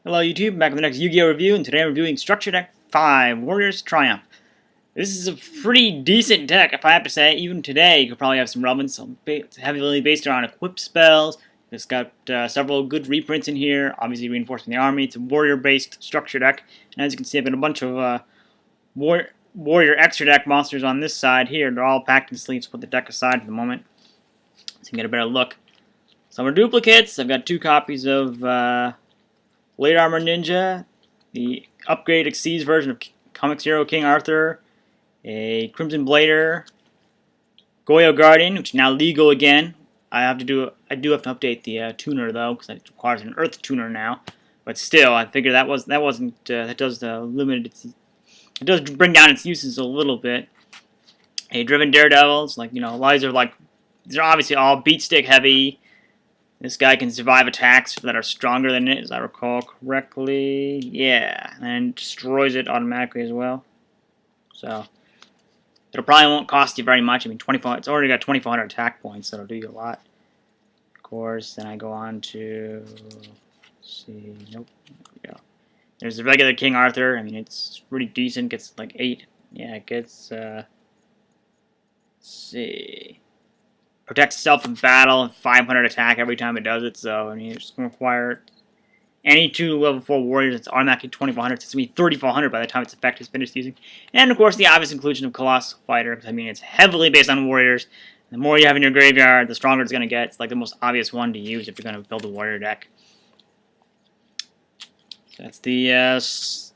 Hello YouTube, back with the next Yu-Gi-Oh! Review, and today I'm reviewing Structure Deck 5, Warriors Triumph. This is a pretty decent deck, if I have to say. Even today, you could probably have some relevance. It's heavily based around equip spells. It's got several good reprints in here, obviously reinforcing the army. It's a warrior-based structure deck, and as you can see, I've got a bunch of warrior extra deck monsters on this side here. They're all packed in sleeves. Put the deck aside for the moment, so you can get a better look. Some are duplicates. I've got 2 copies of Late Armor Ninja, the upgrade Exceeds version of Comics Hero King Arthur, a Crimson Blader, Goyo Guardian, which is now legal again. I do have to update the tuner though, because it requires an Earth tuner now. But still, I figured that does it does bring down its uses a little bit. A Driven Daredevils, these are obviously all beat stick heavy. This guy can survive attacks that are stronger than it, as I recall correctly. Yeah, and destroys it automatically as well. So it probably won't cost you very much. I mean, 24. It's already got 2,400 attack points, so it'll do you a lot. Of course, then I go on to see. Nope. There we go. There's the regular King Arthur. I mean, it's pretty decent. Gets like 8. Yeah, it gets. Let's see. Protects itself in battle, 500 attack every time it does it, so I mean it's going to require any 2 level 4 warriors. It's automatically 2,400, so it's going to be 3,400 by the time its effect is finished using. And of course the obvious inclusion of Colossal Fighter, because I mean it's heavily based on warriors. The more you have in your graveyard, the stronger it's going to get. It's like the most obvious one to use if you're going to build a warrior deck. That's the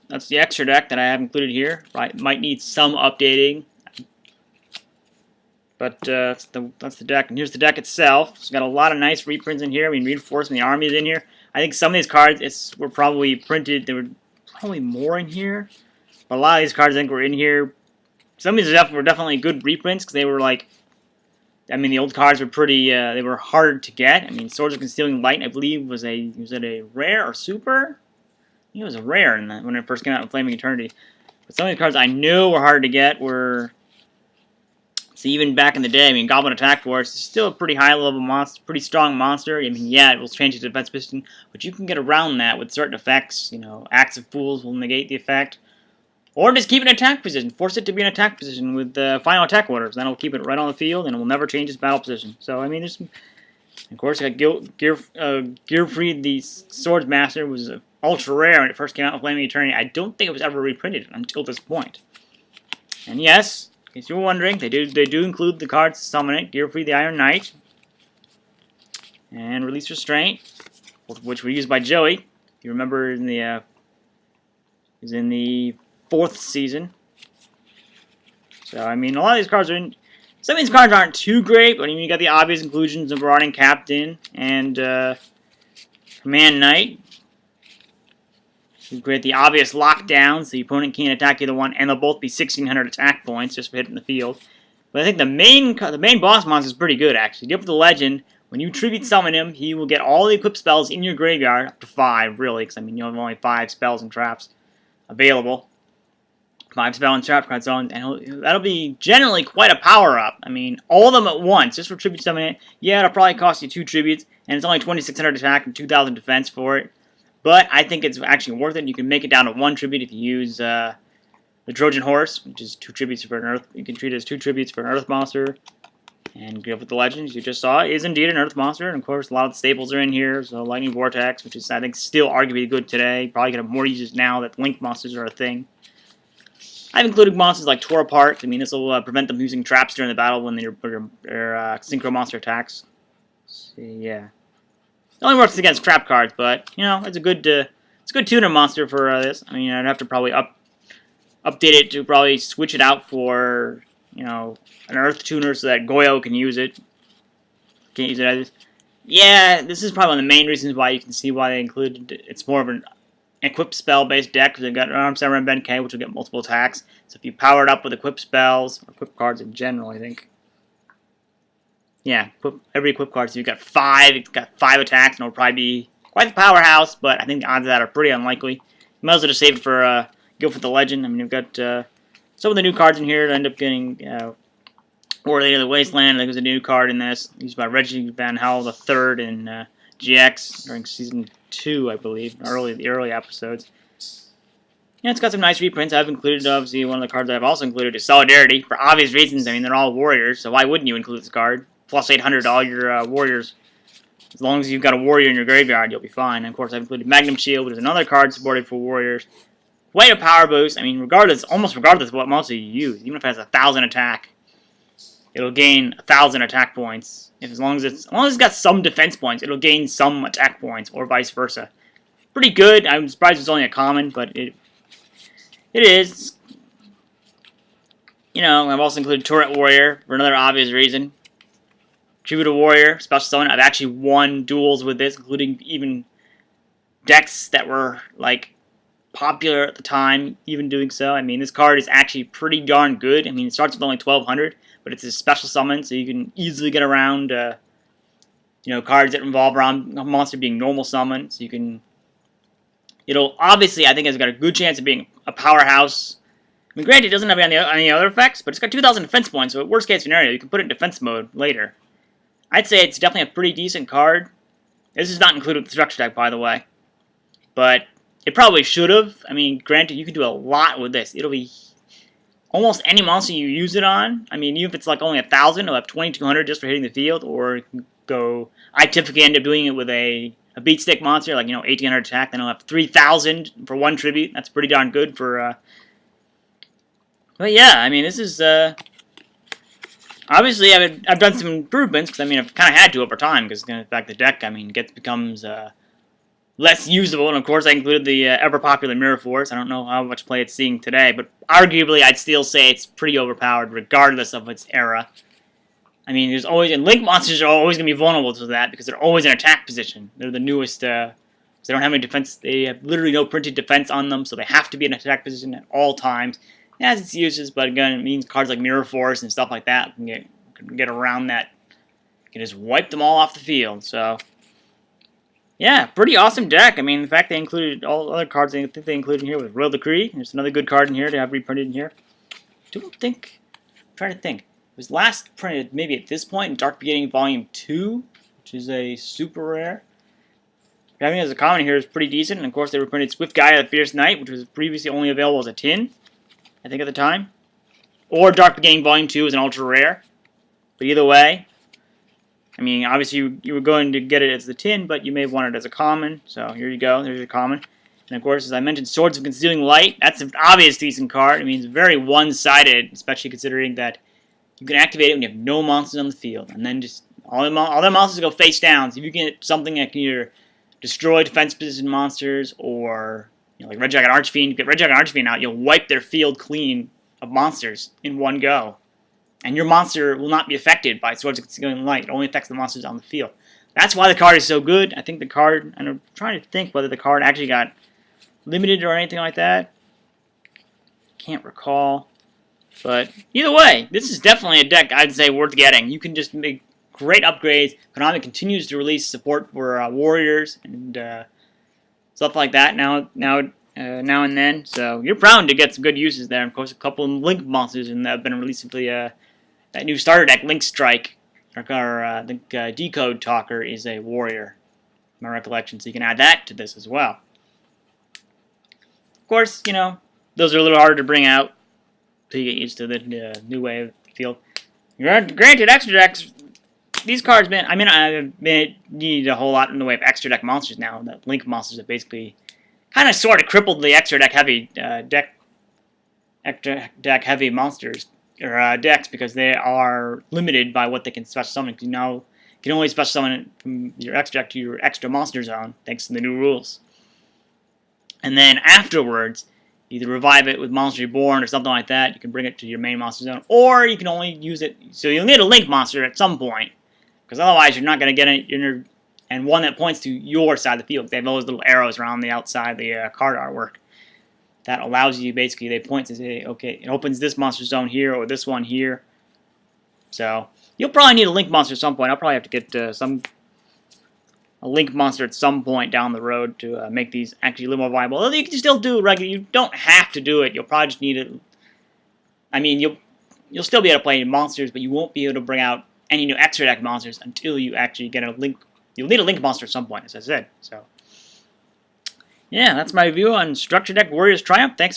extra deck that I have included here. Right, might need some updating. But that's the deck, and here's the deck itself. It's got a lot of nice reprints in here. I mean, reinforcing the army is in here. I think some of these cards were probably printed. There were probably more in here, but a lot of these cards I think were in here. Some of these were definitely good reprints because they were like, I mean, the old cards were pretty. They were hard to get. I mean, Swords of Concealing Light, I believe, was it a rare or super? I think it was a rare when it first came out in Flaming Eternity. But some of these cards I knew were hard to get were. So even back in the day, I mean, Goblin Attack Force is still a pretty high-level monster, pretty strong monster. I mean, yeah, it will change its defense position, but you can get around that with certain effects. You know, Acts of Fools will negate the effect. Or just keep it in attack position. Force it to be in attack position with final attack orders. Then it'll keep it right on the field, and it will never change its battle position. So, I mean, there's some... Of course, you got Gearfried, the Swords Master, was ultra rare when it first came out in Flaming Eternity. I don't think it was ever reprinted until this point. And yes... in case you were wondering, they do include the cards to summon it. Gearfried the Iron Knight. And Release Restraint, which were used by Joey. You remember in the is in the 4th season. So I mean, a lot of these cards are in. Some of these cards aren't too great, but I mean, you got the obvious inclusions of Marauding Captain and Command Knight. You create the obvious lockdown, so the opponent can't attack either one, and they'll both be 1,600 attack points just for hitting the field. But I think the main boss monster is pretty good, actually. Give it the legend. When you tribute summon him, he will get all the equipped spells in your graveyard, up to 5, really, because I mean you have only 5 spells and traps available. 5 spell and trap cards on, and that'll be generally quite a power-up. I mean, all of them at once, just for tribute summoning it. Yeah, it'll probably cost you 2 tributes, and it's only 2,600 attack and 2,000 defense for it. But I think it's actually worth it. You can make it down to 1 tribute if you use the Trojan Horse, which is 2 tributes for an Earth. You can treat it as 2 tributes for an Earth monster. And give it the legends you just saw is indeed an Earth monster. And of course, a lot of the staples are in here. So Lightning Vortex, which is I think still arguably good today. Probably gonna have more uses now that Link monsters are a thing. I've included monsters like Tore Apart. I mean, this will prevent them using traps during the battle when their synchro monster attacks. So, yeah. It only works against trap cards, but you know it's a good tuner monster for this. I mean, I'd have to probably update it to probably switch it out for an Earth tuner so that Goyo can use it. Can't use it as yeah. This is probably one of the main reasons why you can see why they included it. It's more of an equipped spell based deck because they've got Arm Samurai and Ben-K, which will get multiple attacks. So if you power it up with equipped spells or equipped cards in general, I think. Yeah, every equip card, so you've got 5, it's got 5 attacks, and it'll probably be quite the powerhouse, but I think the odds of that are pretty unlikely. You might as well just save it for, go for the legend. I mean, you've got some of the new cards in here that end up getting, War Lady of the Wasteland. I think there's a new card in this, used by Reggie Van Hal III in GX during Season 2, I believe, the early episodes. Yeah, it's got some nice reprints. I've included, obviously, one of the cards I've also included is Solidarity, for obvious reasons. I mean, they're all warriors, so why wouldn't you include this card? Plus 800 to all your warriors. As long as you've got a warrior in your graveyard, you'll be fine. And of course, I've included Magnum Shield, which is another card supported for warriors. Way a power boost. I mean, almost regardless of what monster you use, even if it has 1,000 attack, it'll gain 1,000 attack points. As long as it's got some defense points, it'll gain some attack points, or vice versa. Pretty good. I'm surprised it's only a common, but it is. You know, I've also included Turret Warrior for another obvious reason. Tribute Warrior, special summon. I've actually won duels with this, including even decks that were like popular at the time, even doing so. I mean, this card is actually pretty darn good. I mean, it starts with only 1,200, but it's a special summon, so you can easily get around, you know, cards that revolve around a monster being normal summon. So you can, it'll obviously, I think, it's got a good chance of being a powerhouse. I mean, granted, it doesn't have any other effects, but it's got 2,000 defense points, so worst case scenario, you can put it in defense mode later. I'd say it's definitely a pretty decent card. This is not included with the structure deck, by the way. But it probably should have. I mean, granted, you can do a lot with this. It'll be almost any monster you use it on. I mean, even if it's like only 1,000, it'll have 2,200 just for hitting the field. Or you can go. I typically end up doing it with a beat stick monster, like, you know, 1,800 attack. Then I'll have 3,000 for one tribute. That's pretty darn good for. But yeah, I mean, this is. Obviously, I've done some improvements, because, I mean, I've kind of had to over time, because, in fact, the deck, I mean, becomes less usable, and, of course, I included the ever-popular Mirror Force. I don't know how much play it's seeing today, but arguably, I'd still say it's pretty overpowered, regardless of its era. I mean, there's always, and Link monsters are always going to be vulnerable to that, because they're always in attack position. They're the newest, they don't have any defense, they have literally no printed defense on them, so they have to be in attack position at all times. It has its uses, but again, it means cards like Mirror Force and stuff like that can get around that. You can just wipe them all off the field. So, yeah, pretty awesome deck. I mean, the fact they included all the other cards I think they included in here with Royal Decree. There's another good card in here to have reprinted in here. I'm trying to think. It was last printed maybe at this point in Dark Beginning Volume 2, which is a super rare. Having it as a common here is pretty decent. And, of course, they reprinted Swift Gaia the Fierce Knight, which was previously only available as a tin, I think, at the time. Or Dark Beginning Volume 2 is an ultra rare. But either way, I mean, obviously you were going to get it as the tin, but you may have wanted it as a common. So here you go. There's your common. And of course, as I mentioned, Swords of Concealing Light. That's an obvious decent card. I mean, it's very one-sided, especially considering that you can activate it when you have no monsters on the field. And then just all the monsters go face down. So if you get something that can either destroy defense position monsters or, you know, like Red Jacket Archfiend, you get Red Jacket Archfiend out, you'll wipe their field clean of monsters in one go. And your monster will not be affected by Swords of Concealing Light. It only affects the monsters on the field. That's why the card is so good. I think the card, and I'm trying to think whether the card actually got limited or anything like that. Can't recall. But either way, this is definitely a deck I'd say worth getting. You can just make great upgrades. Konami continues to release support for Warriors and stuff like that now and then. So you're bound to get some good uses there. And of course, a couple of Link monsters that have been released simply that new starter deck, Link Strike. I think Decode Talker is a warrior, my recollection. So you can add that to this as well. Of course, you know, those are a little harder to bring out so you get used to the new way of the field. Granted, extra decks, these cards, man, I mean, I need a whole lot in the way of extra deck monsters now. The Link monsters have basically kind of sort of crippled the extra deck heavy heavy monsters or decks, because they are limited by what they can special summon. You now can only special summon from your extra deck to your extra monster zone, thanks to the new rules. And then afterwards, either revive it with Monster Reborn or something like that. You can bring it to your main monster zone, or you can only use it. So you'll need a Link monster at some point, because otherwise you're not going to get it. And one that points to your side of the field. They have those little arrows around the outside of the card artwork. That allows you, basically, they point to say, okay, it opens this monster zone here or this one here. So you'll probably need a Link monster at some point. I'll probably have to get a Link monster at some point down the road to make these actually a little more viable. Although you can still do regular. You don't have to do it. You'll probably just need it. I mean, you'll still be able to play monsters, but you won't be able to bring out any new extra deck monsters until you actually get a Link you'll need a Link monster at some point, as I said. So, yeah, that's my review on Structure Deck Warriors Triumph. Thanks for